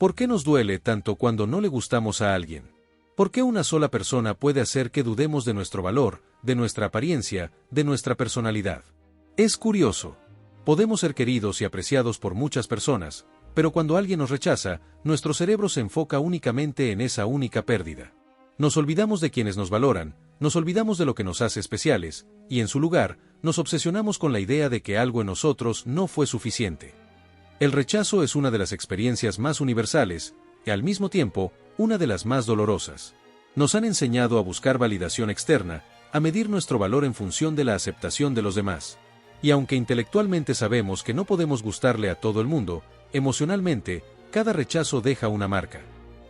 ¿Por qué nos duele tanto cuando no le gustamos a alguien? ¿Por qué una sola persona puede hacer que dudemos de nuestro valor, de nuestra apariencia, de nuestra personalidad? Es curioso. Podemos ser queridos y apreciados por muchas personas, pero cuando alguien nos rechaza, nuestro cerebro se enfoca únicamente en esa única pérdida. Nos olvidamos de quienes nos valoran, nos olvidamos de lo que nos hace especiales, y en su lugar, nos obsesionamos con la idea de que algo en nosotros no fue suficiente. El rechazo es una de las experiencias más universales, y al mismo tiempo, una de las más dolorosas. Nos han enseñado a buscar validación externa, a medir nuestro valor en función de la aceptación de los demás. Y aunque intelectualmente sabemos que no podemos gustarle a todo el mundo, emocionalmente, cada rechazo deja una marca.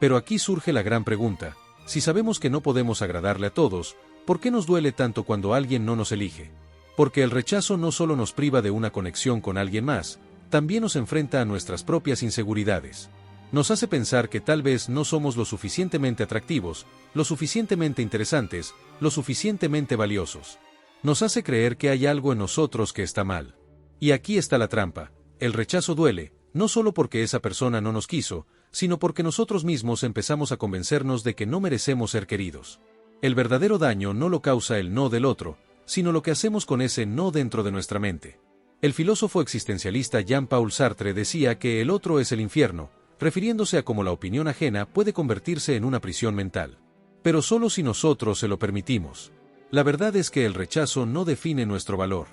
Pero aquí surge la gran pregunta: si sabemos que no podemos agradarle a todos, ¿por qué nos duele tanto cuando alguien no nos elige? Porque el rechazo no solo nos priva de una conexión con alguien más, también nos enfrenta a nuestras propias inseguridades. Nos hace pensar que tal vez no somos lo suficientemente atractivos, lo suficientemente interesantes, lo suficientemente valiosos. Nos hace creer que hay algo en nosotros que está mal. Y aquí está la trampa: el rechazo duele, no solo porque esa persona no nos quiso, sino porque nosotros mismos empezamos a convencernos de que no merecemos ser queridos. El verdadero daño no lo causa el no del otro, sino lo que hacemos con ese no dentro de nuestra mente. El filósofo existencialista Jean-Paul Sartre decía que el otro es el infierno, refiriéndose a cómo la opinión ajena puede convertirse en una prisión mental. Pero solo si nosotros se lo permitimos. La verdad es que el rechazo no define nuestro valor.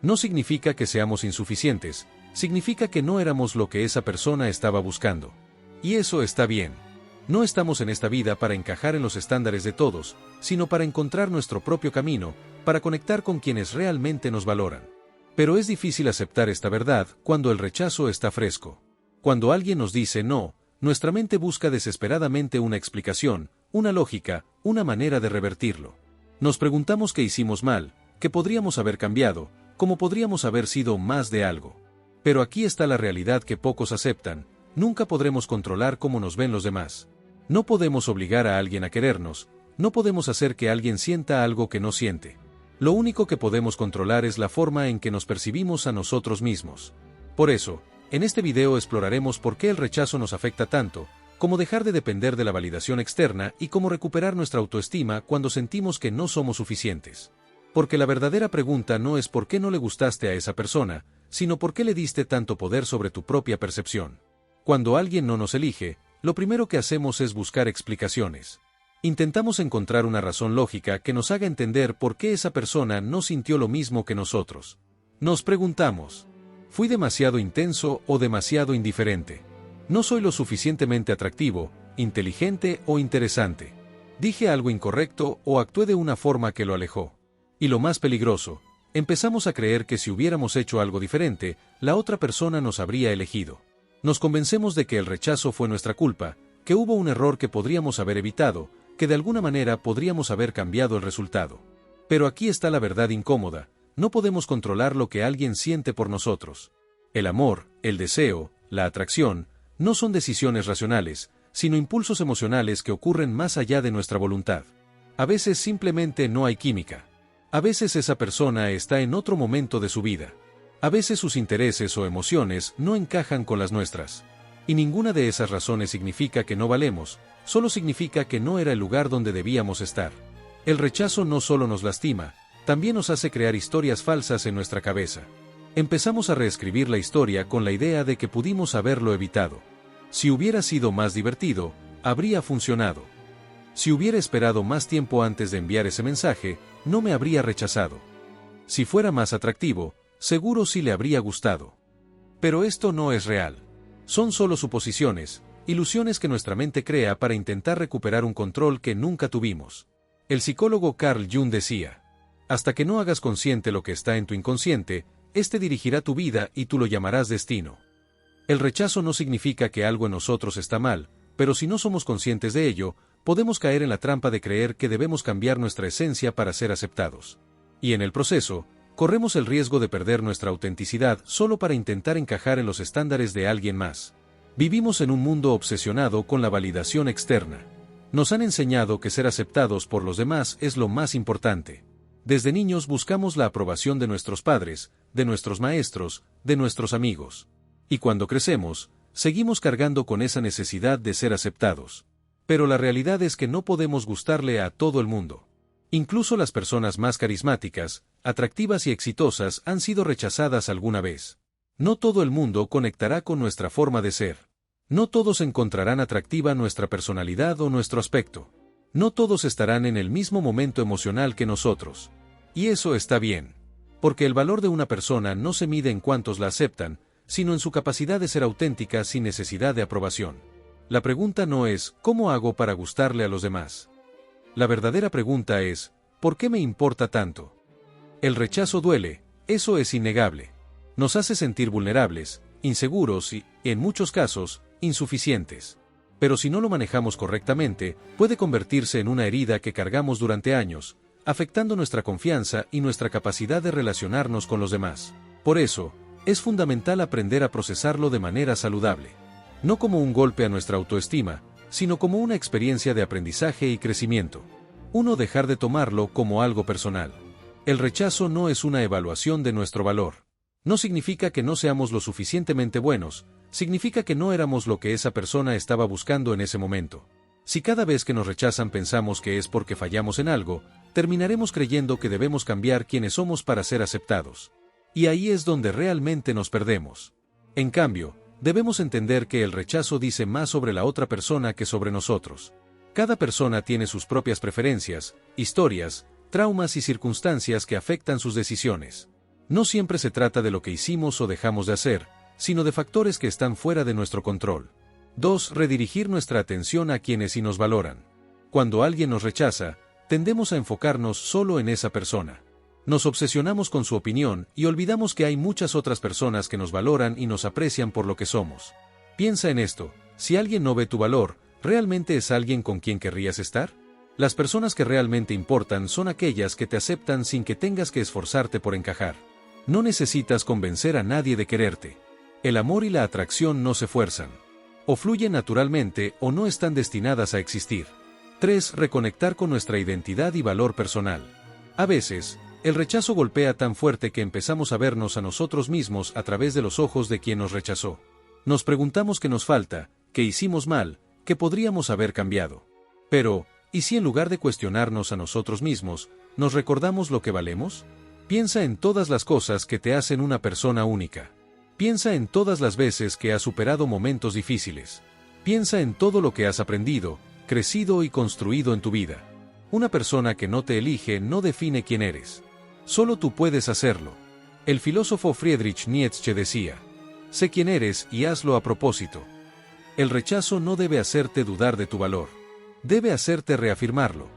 No significa que seamos insuficientes, significa que no éramos lo que esa persona estaba buscando. Y eso está bien. No estamos en esta vida para encajar en los estándares de todos, sino para encontrar nuestro propio camino, para conectar con quienes realmente nos valoran. Pero es difícil aceptar esta verdad cuando el rechazo está fresco. Cuando alguien nos dice no, nuestra mente busca desesperadamente una explicación, una lógica, una manera de revertirlo. Nos preguntamos qué hicimos mal, qué podríamos haber cambiado, cómo podríamos haber sido más de algo. Pero aquí está la realidad que pocos aceptan: nunca podremos controlar cómo nos ven los demás. No podemos obligar a alguien a querernos, no podemos hacer que alguien sienta algo que no siente. Lo único que podemos controlar es la forma en que nos percibimos a nosotros mismos. Por eso, en este video exploraremos por qué el rechazo nos afecta tanto, cómo dejar de depender de la validación externa y cómo recuperar nuestra autoestima cuando sentimos que no somos suficientes. Porque la verdadera pregunta no es por qué no le gustaste a esa persona, sino por qué le diste tanto poder sobre tu propia percepción. Cuando alguien no nos elige, lo primero que hacemos es buscar explicaciones. Intentamos encontrar una razón lógica que nos haga entender por qué esa persona no sintió lo mismo que nosotros. Nos preguntamos: ¿fui demasiado intenso o demasiado indiferente? ¿No soy lo suficientemente atractivo, inteligente o interesante? ¿Dije algo incorrecto o actué de una forma que lo alejó? Y lo más peligroso, empezamos a creer que si hubiéramos hecho algo diferente, la otra persona nos habría elegido. Nos convencemos de que el rechazo fue nuestra culpa, que hubo un error que podríamos haber evitado, que de alguna manera podríamos haber cambiado el resultado. Pero aquí está la verdad incómoda: no podemos controlar lo que alguien siente por nosotros. El amor, el deseo, la atracción, no son decisiones racionales, sino impulsos emocionales que ocurren más allá de nuestra voluntad. A veces simplemente no hay química. A veces esa persona está en otro momento de su vida. A veces sus intereses o emociones no encajan con las nuestras. Y ninguna de esas razones significa que no valemos, solo significa que no era el lugar donde debíamos estar. El rechazo no solo nos lastima, también nos hace crear historias falsas en nuestra cabeza. Empezamos a reescribir la historia con la idea de que pudimos haberlo evitado. Si hubiera sido más divertido, habría funcionado. Si hubiera esperado más tiempo antes de enviar ese mensaje, no me habría rechazado. Si fuera más atractivo, seguro sí le habría gustado. Pero esto no es real. Son solo suposiciones, ilusiones que nuestra mente crea para intentar recuperar un control que nunca tuvimos. El psicólogo Carl Jung decía: hasta que no hagas consciente lo que está en tu inconsciente, este dirigirá tu vida y tú lo llamarás destino. El rechazo no significa que algo en nosotros está mal, pero si no somos conscientes de ello, podemos caer en la trampa de creer que debemos cambiar nuestra esencia para ser aceptados. Y en el proceso, corremos el riesgo de perder nuestra autenticidad solo para intentar encajar en los estándares de alguien más. Vivimos en un mundo obsesionado con la validación externa. Nos han enseñado que ser aceptados por los demás es lo más importante. Desde niños buscamos la aprobación de nuestros padres, de nuestros maestros, de nuestros amigos. Y cuando crecemos, seguimos cargando con esa necesidad de ser aceptados. Pero la realidad es que no podemos gustarle a todo el mundo. Incluso las personas más carismáticas, atractivas y exitosas han sido rechazadas alguna vez. No todo el mundo conectará con nuestra forma de ser. No todos encontrarán atractiva nuestra personalidad o nuestro aspecto. No todos estarán en el mismo momento emocional que nosotros. Y eso está bien. Porque el valor de una persona no se mide en cuántos la aceptan, sino en su capacidad de ser auténtica sin necesidad de aprobación. La pregunta no es, ¿cómo hago para gustarle a los demás? La verdadera pregunta es, ¿por qué me importa tanto? El rechazo duele, eso es innegable. Nos hace sentir vulnerables, inseguros y, en muchos casos, insuficientes. Pero si no lo manejamos correctamente, puede convertirse en una herida que cargamos durante años, afectando nuestra confianza y nuestra capacidad de relacionarnos con los demás. Por eso, es fundamental aprender a procesarlo de manera saludable. No como un golpe a nuestra autoestima, sino como una experiencia de aprendizaje y crecimiento. Dejar de tomarlo como algo personal. El rechazo no es una evaluación de nuestro valor. No significa que no seamos lo suficientemente buenos, significa que no éramos lo que esa persona estaba buscando en ese momento. Si cada vez que nos rechazan pensamos que es porque fallamos en algo, terminaremos creyendo que debemos cambiar quienes somos para ser aceptados. Y ahí es donde realmente nos perdemos. En cambio, debemos entender que el rechazo dice más sobre la otra persona que sobre nosotros. Cada persona tiene sus propias preferencias, historias, traumas y circunstancias que afectan sus decisiones. No siempre se trata de lo que hicimos o dejamos de hacer, sino de factores que están fuera de nuestro control. 2. Redirigir nuestra atención a quienes sí nos valoran. Cuando alguien nos rechaza, tendemos a enfocarnos solo en esa persona. Nos obsesionamos con su opinión y olvidamos que hay muchas otras personas que nos valoran y nos aprecian por lo que somos. Piensa en esto, si alguien no ve tu valor, ¿realmente es alguien con quien querrías estar? Las personas que realmente importan son aquellas que te aceptan sin que tengas que esforzarte por encajar. No necesitas convencer a nadie de quererte. El amor y la atracción no se fuerzan. O fluyen naturalmente o no están destinadas a existir. 3. Reconectar con nuestra identidad y valor personal. A veces, el rechazo golpea tan fuerte que empezamos a vernos a nosotros mismos a través de los ojos de quien nos rechazó. Nos preguntamos qué nos falta, qué hicimos mal, qué podríamos haber cambiado. Pero, ¿y si en lugar de cuestionarnos a nosotros mismos, nos recordamos lo que valemos? Piensa en todas las cosas que te hacen una persona única. Piensa en todas las veces que has superado momentos difíciles. Piensa en todo lo que has aprendido, crecido y construido en tu vida. Una persona que no te elige no define quién eres. Solo tú puedes hacerlo. El filósofo Friedrich Nietzsche decía: sé quién eres y hazlo a propósito. El rechazo no debe hacerte dudar de tu valor. Debe hacerte reafirmarlo.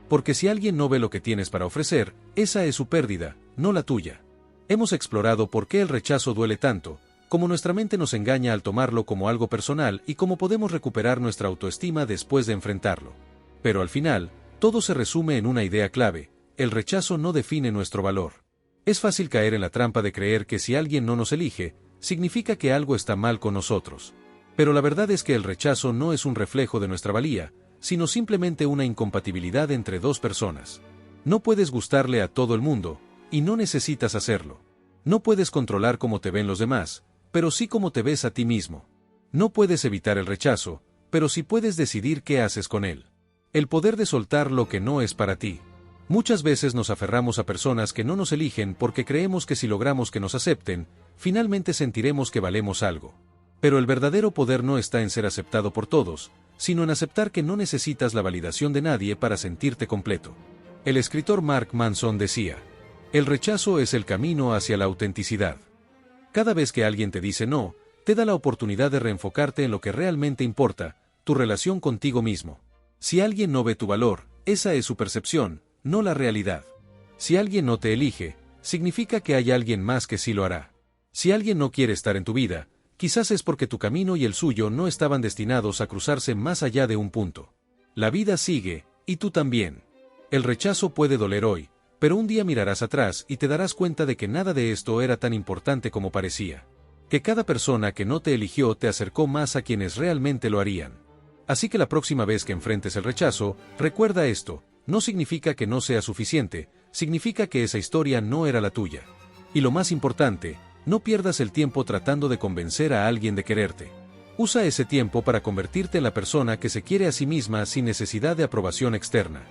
Porque si alguien no ve lo que tienes para ofrecer, esa es su pérdida, no la tuya. Hemos explorado por qué el rechazo duele tanto, cómo nuestra mente nos engaña al tomarlo como algo personal y cómo podemos recuperar nuestra autoestima después de enfrentarlo. Pero al final, todo se resume en una idea clave: el rechazo no define nuestro valor. Es fácil caer en la trampa de creer que si alguien no nos elige, significa que algo está mal con nosotros. Pero la verdad es que el rechazo no es un reflejo de nuestra valía, sino simplemente una incompatibilidad entre dos personas. No puedes gustarle a todo el mundo, y no necesitas hacerlo. No puedes controlar cómo te ven los demás, pero sí cómo te ves a ti mismo. No puedes evitar el rechazo, pero sí puedes decidir qué haces con él. El poder de soltar lo que no es para ti. Muchas veces nos aferramos a personas que no nos eligen porque creemos que si logramos que nos acepten, finalmente sentiremos que valemos algo. Pero el verdadero poder no está en ser aceptado por todos, sino en aceptar que no necesitas la validación de nadie para sentirte completo. El escritor Mark Manson decía: el rechazo es el camino hacia la autenticidad. Cada vez que alguien te dice no, te da la oportunidad de reenfocarte en lo que realmente importa, tu relación contigo mismo. Si alguien no ve tu valor, esa es su percepción, no la realidad. Si alguien no te elige, significa que hay alguien más que sí lo hará. Si alguien no quiere estar en tu vida, quizás es porque tu camino y el suyo no estaban destinados a cruzarse más allá de un punto. La vida sigue, y tú también. El rechazo puede doler hoy, pero un día mirarás atrás y te darás cuenta de que nada de esto era tan importante como parecía. Que cada persona que no te eligió te acercó más a quienes realmente lo harían. Así que la próxima vez que enfrentes el rechazo, recuerda esto: no significa que no sea suficiente, significa que esa historia no era la tuya. Y lo más importante, no pierdas el tiempo tratando de convencer a alguien de quererte. Usa ese tiempo para convertirte en la persona que se quiere a sí misma sin necesidad de aprobación externa.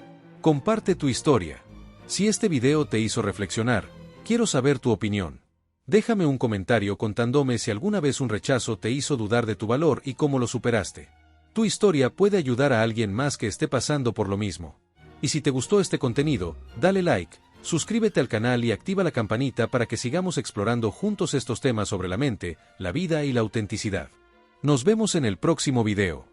Comparte tu historia. Si este video te hizo reflexionar, quiero saber tu opinión. Déjame un comentario contándome si alguna vez un rechazo te hizo dudar de tu valor y cómo lo superaste. Tu historia puede ayudar a alguien más que esté pasando por lo mismo. Y si te gustó este contenido, dale like, suscríbete al canal y activa la campanita para que sigamos explorando juntos estos temas sobre la mente, la vida y la autenticidad. Nos vemos en el próximo video.